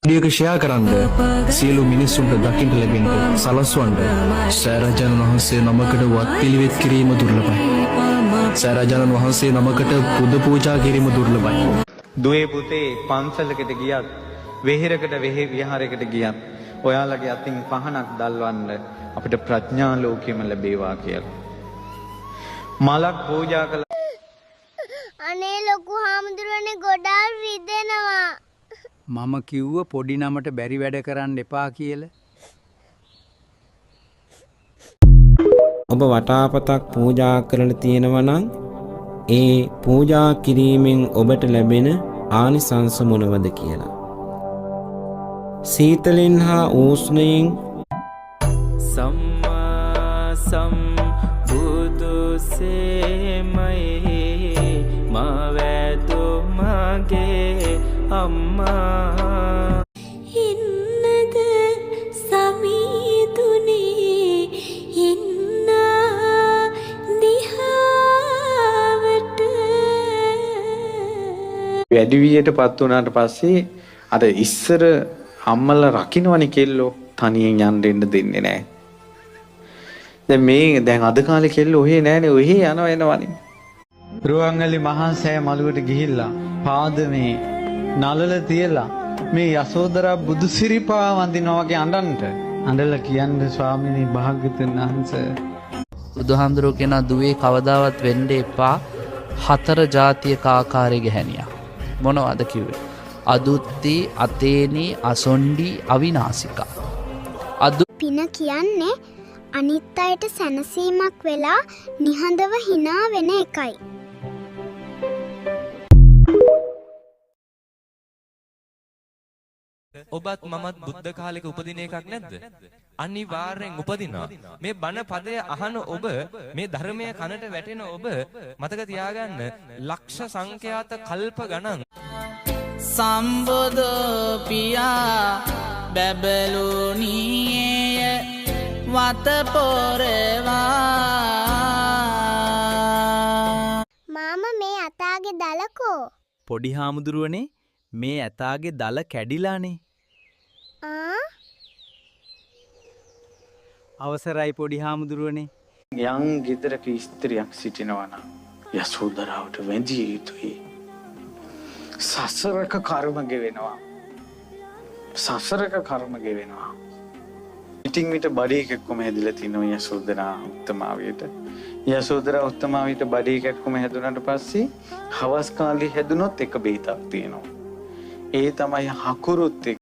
ඩියක share කරන්න සියලු මිනිස්සුන්ට දකින්න ලැබෙන්න සලස්වන්න සෑරජාණන් වහන්සේ නමකට වත් පිළිවෙත් කිරීම දුර්ලභයි. සෑරජාණන් වහන්සේ නමකට පුද පූජා කිරීම දුර්ලභයි. දුවේ පුතේ පන්සලකට ගියත් වෙහෙරකට විහාරයකට ගියත් ඔයාලගේ අතින් පහනක් දල්වන්න අපිට ප්‍රඥා ලෝකෙම ලැබේවා කියලා. මලක් පූජා කළ අනේ ලොකු හාමුදුරනේ ගොඩාක් රිදෙනවා. මම කිව්ව පොඩි නමට බැරි වැඩ කරන්න එපා කියලා. ඔබ වටාපතක් පූජා කරලා තියෙනවා නම් ඒ පූජා කිරීමෙන් ඔබට ලැබෙන ආනිසංස මොනවද කියලා. සීතලෙන් හා උෂ්ණයෙන් සම්මා සම්බුදු සේමයි මවැදු මගේ අම්මා ඉන්නද සමීදුනේ ඉන්න දිහාවට වැඩි වියටපත් වුණාට පස්සේ අර ඉස්සර අම්මලා රකින්නවනේ කෙල්ලෝ තනියෙන් යන්න දෙන්න දෙන්නේ නැහැ. දැන් අද කාලේ කෙල්ලෝ ඔහේ නැහනේ ඔහේ යනවා එනවනේ. රුවන්වැලි මහා සෑ මළුවට ගිහිල්ලා පාදමේ නලල තියලා මේ යසෝදරා බුදු සිරිපා වඳිනවා වගේ අඬලා කියන්නේ ස්වාමීනි භාග්‍යවතුන් වහන්සේ බුදුහාමුදුරුවෝ කියන දුවේ කවදාවත් වෙන්න එපා හතර ජාතියක ආකාරයේ ගැහණියා. මොනවද කිව්වේ? අදුත්ති අතේනි අසොණ්ඩි අවිනාසිකා. පින කියන්නේ අනිත් අයට සැනසීමක් වෙලා නිහඬව hina වෙන එකයි. ඔබත් මමත් බුද්ධ කාලෙක උපදින එකක් නැද්ද? අනිවාර්යෙන් උපදිනවා. මේ බණ පදය අහන ඔබ මේ ධර්මයේ කනට වැටෙන ඔබ මතක තියාගන්න ලක්ෂ සංඛ්‍යාත කල්ප ගණන් සම්බුදු පියා බැබළුණියේ වත පොරවා මාම මේ අතාගේ දලකෝ. පොඩි හාමුදුරුවනේ මේ ඇතාගේ දල කැඩිලානේ. අවසරයි පොඩි හාමුදුරුවනේ. යම් ගෙදරක ස්ත්‍රියක් සිටිනවා නම් යසෝදරාවට වැඳිය යුතුයි. සසරක කර්ම ගෙවෙනවා. ඉතින් විතර බඩේ කැක්කම හැදිලා තිනවා යසෝදරා උත්තමාවියට. යසෝදරා උත්තමාවියට බඩේ කැක්කම හැදුනට පස්සේ හවස් කාලේ හැදුනොත් එක බේතක් තියෙනවා. ඒ තමයි හකුරුත්